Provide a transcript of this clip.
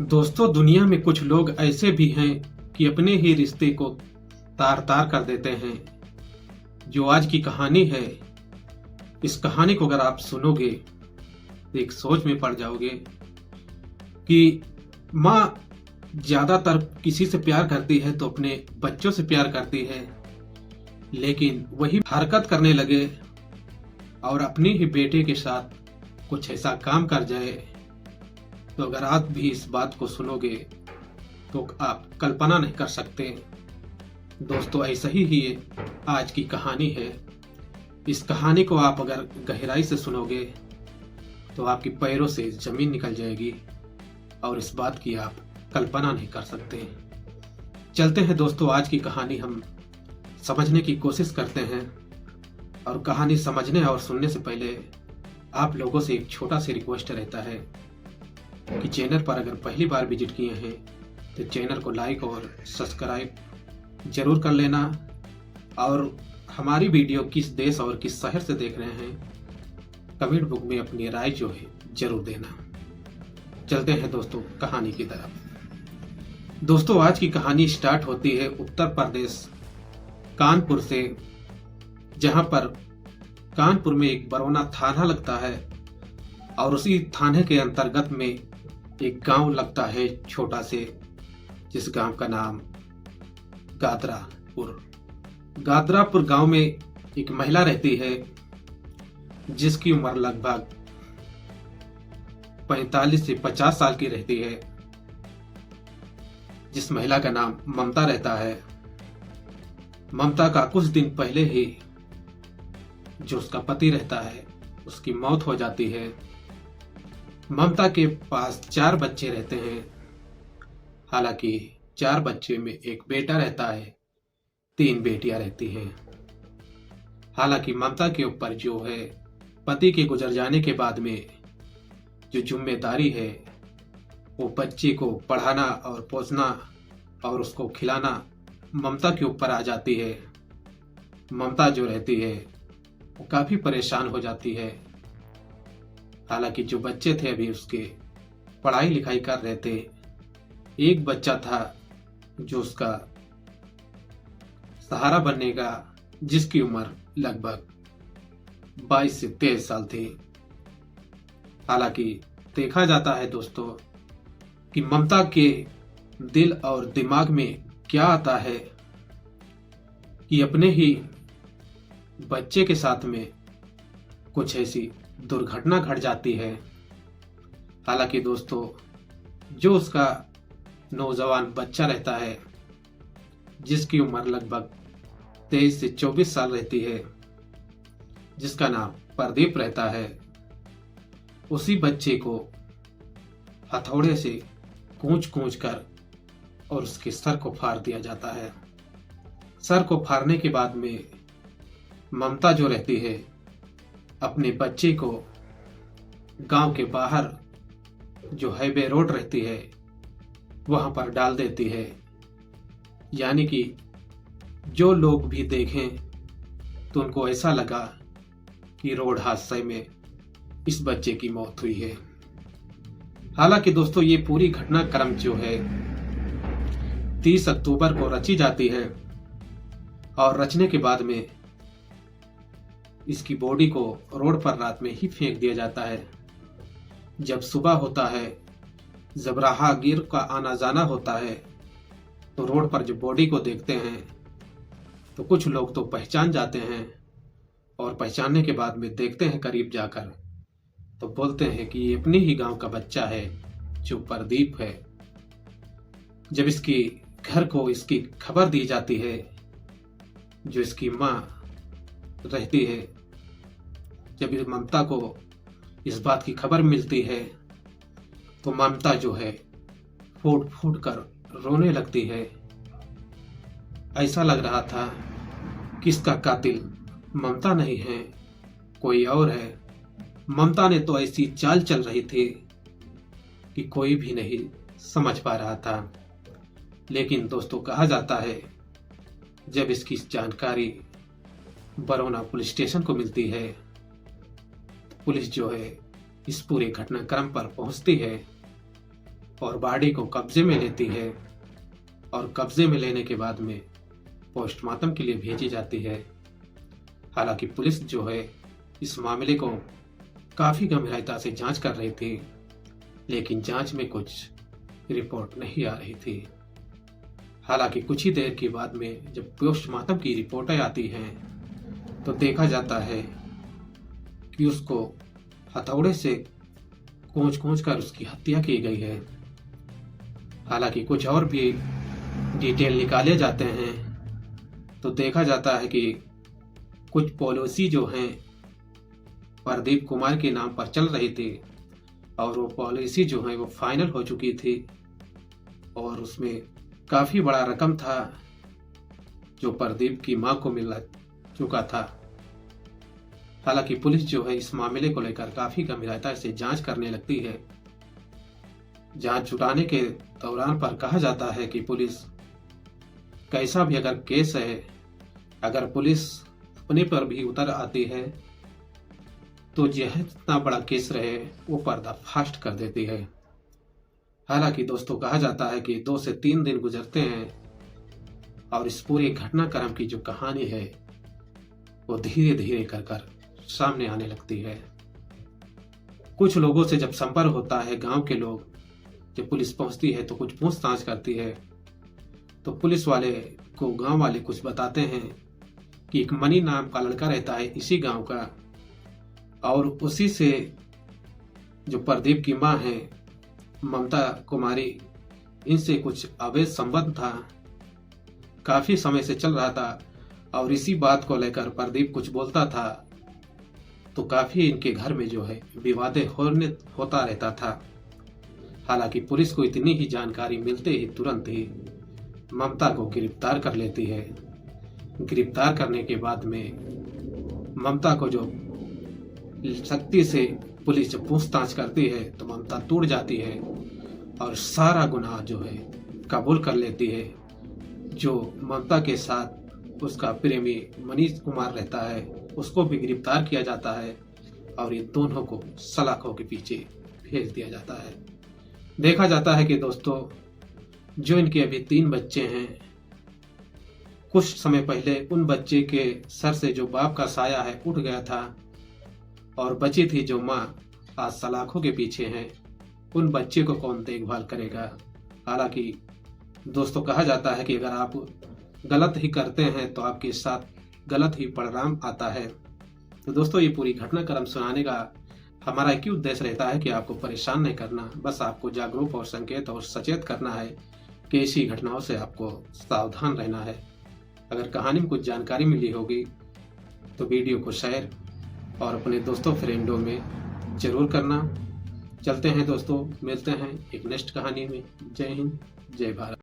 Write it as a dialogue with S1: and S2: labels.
S1: दोस्तों, दुनिया में कुछ लोग ऐसे भी हैं कि अपने ही रिश्ते को तार तार कर देते हैं। जो आज की कहानी है, इस कहानी को अगर आप सुनोगे तो एक सोच में पड़ जाओगे कि माँ ज्यादातर किसी से प्यार करती है तो अपने बच्चों से प्यार करती है, लेकिन वही हरकत करने लगे और अपनी ही बेटे के साथ कुछ ऐसा काम कर जाए तो अगर आप भी इस बात को सुनोगे तो आप कल्पना नहीं कर सकते। दोस्तों, ऐसा ही आज की कहानी है। इस कहानी को आप अगर गहराई से सुनोगे तो आपके पैरों से जमीन निकल जाएगी और इस बात की आप कल्पना नहीं कर सकते। चलते हैं दोस्तों, आज की कहानी हम समझने की कोशिश करते हैं। और कहानी समझने और सुनने से पहले आप लोगों से एक छोटा सा रिक्वेस्ट रहता है कि चैनल पर अगर पहली बार विजिट किए हैं तो चैनल को लाइक और सब्सक्राइब जरूर कर लेना, और हमारी वीडियो किस देश और किस शहर से देख रहे हैं कमेंट बुक में अपनी राय जो है जरूर देना। चलते हैं दोस्तों कहानी की तरफ। दोस्तों, आज की कहानी स्टार्ट होती है उत्तर प्रदेश कानपुर से, जहां पर कानपुर में एक बरौना थाना लगता है और उसी थाने के अंतर्गत में एक गांव लगता है छोटा से, जिस गांव का नाम गादरापुर। गादरापुर गांव में एक महिला रहती है जिसकी उम्र लगभग 45 से 50 साल की रहती है। जिस महिला का नाम ममता रहता है। ममता का कुछ दिन पहले ही जो उसका पति रहता है उसकी मौत हो जाती है। ममता के पास 4 बच्चे रहते हैं। हालांकि 4 बच्चे में एक बेटा रहता है, 3 बेटियां रहती हैं। हालांकि ममता के ऊपर जो है पति के गुजर जाने के बाद में जो जिम्मेदारी है वो बच्चे को पढ़ाना और पोसना और उसको खिलाना ममता के ऊपर आ जाती है। ममता जो रहती है वो काफी परेशान हो जाती है। हालांकि जो बच्चे थे अभी उसके पढ़ाई लिखाई कर रहे थे। एक बच्चा था जो उसका सहारा बनने का, जिसकी उम्र लगभग 22 से 23 साल थी। हालांकि देखा जाता है दोस्तों कि ममता के दिल और दिमाग में क्या आता है कि अपने ही बच्चे के साथ में कुछ ऐसी दुर्घटना घट जाती है। हालांकि दोस्तों, जो उसका नौजवान बच्चा रहता है जिसकी उम्र लगभग 23 से 24 साल रहती है, जिसका नाम प्रदीप रहता है, उसी बच्चे को हथौड़े से कूच कूच कर और उसके सर को फाड़ दिया जाता है। सर को फाड़ने के बाद में ममता जो रहती है अपने बच्चे को गांव के बाहर जो हाईवे रोड रहती है वहां पर डाल देती है। यानी कि जो लोग भी देखें तो उनको ऐसा लगा कि रोड हादसे में इस बच्चे की मौत हुई है। हालांकि दोस्तों, ये पूरी घटनाक्रम जो है 30 अक्टूबर को रची जाती है और रचने के बाद में इसकी बॉडी को रोड पर रात में ही फेंक दिया जाता है। जब सुबह होता है, जब राहगीर का आना जाना होता है तो रोड पर जो बॉडी को देखते हैं तो कुछ लोग तो पहचान जाते हैं, और पहचानने के बाद में देखते हैं करीब जाकर तो बोलते हैं कि ये अपने ही गांव का बच्चा है जो प्रदीप है। जब इसकी घर को इसकी खबर दी जाती है, जो इसकी माँ रहती है, जब इस ममता को इस बात की खबर मिलती है तो ममता जो है फूट फूट कर रोने लगती है। ऐसा लग रहा था कि इसका कातिल ममता नहीं है, कोई और है। ममता ने तो ऐसी चाल चल रही थी कि कोई भी नहीं समझ पा रहा था। लेकिन दोस्तों, कहा जाता है जब इसकी जानकारी बरौना पुलिस स्टेशन को मिलती है, पुलिस जो है इस पूरे घटनाक्रम पर पहुंचती है और बॉडी को कब्जे में लेती है और कब्जे में लेने के बाद में पोस्टमार्टम के लिए भेजी जाती है। हालांकि पुलिस जो है इस मामले को काफ़ी गंभीरता से जांच कर रही थी, लेकिन जांच में कुछ रिपोर्ट नहीं आ रही थी। हालांकि कुछ ही देर के बाद में जब पोस्टमार्टम की रिपोर्टें आती हैं तो देखा जाता है कि उसको हथौड़े से कोंच कर उसकी हत्या की गई है। हालांकि कुछ और भी डिटेल निकाले जाते हैं तो देखा जाता है कि कुछ पॉलिसी जो हैं प्रदीप कुमार के नाम पर चल रही थी और वो पॉलिसी जो है वो फाइनल हो चुकी थी और उसमें काफ़ी बड़ा रकम था जो प्रदीप की मां को मिल चुका था। हालांकि पुलिस जो है इस मामले को लेकर काफ़ी गंभीरता से जांच करने लगती है। जांच जुटाने के दौरान पर कहा जाता है कि पुलिस कैसा भी अगर केस है, अगर पुलिस अपने पर भी उतर आती है तो यह जितना बड़ा केस रहे वो पर्दाफाश कर देती है। हालांकि दोस्तों कहा जाता है कि 2 से 3 दिन गुजरते हैं और इस पूरे घटनाक्रम की जो कहानी है वो धीरे धीरे कर सामने आने लगती है। कुछ लोगों से जब संपर्क होता है, गांव के लोग, जब पुलिस पहुंचती है तो कुछ पूछताछ करती है तो पुलिस वाले को गांव वाले कुछ बताते हैं कि एक मनी नाम का लड़का रहता है इसी गांव का और उसी से जो प्रदीप की मां है ममता कुमारी, इनसे कुछ अवैध संबंध था, काफी समय से चल रहा था और इसी बात को लेकर प्रदीप कुछ बोलता था तो काफी इनके घर में जो है विवादें होता रहता था। हालांकि पुलिस को इतनी ही जानकारी मिलते ही तुरंत ही ममता को गिरफ्तार कर लेती है। गिरफ्तार करने के बाद में ममता को जो सख्ती से पुलिस जब पूछताछ करती है तो ममता टूट जाती है और सारा गुनाह जो है कबूल कर लेती है। जो ममता के साथ उसका प्रेमी मनीष कुमार रहता है उसको भी गिरफ्तार किया जाता है और ये दोनों को सलाखों के पीछे भेज दिया जाता है। देखा जाता है कि दोस्तों जो इनके अभी 3 बच्चे हैं, कुछ समय पहले उन बच्चे के सर से जो बाप का साया है उठ गया था और बची थी जो माँ आज सलाखों के पीछे हैं। उन बच्चे को कौन देखभाल करेगा। हालांकि दोस्तों कहा जाता है कि अगर आप गलत ही करते हैं तो आपके साथ गलत ही परिणाम आता है। तो दोस्तों ये पूरी घटनाक्रम सुनाने का हमारा एक ही उद्देश्य रहता है कि आपको परेशान नहीं करना, बस आपको जागरूक और संकेत और सचेत करना है कि ऐसी घटनाओं से आपको सावधान रहना है। अगर कहानी में कुछ जानकारी मिली होगी तो वीडियो को शेयर और अपने दोस्तों फ्रेंडों में जरूर करना। चलते हैं दोस्तों, मिलते हैं एक नेक्स्ट कहानी में। जय हिंद, जय भारत।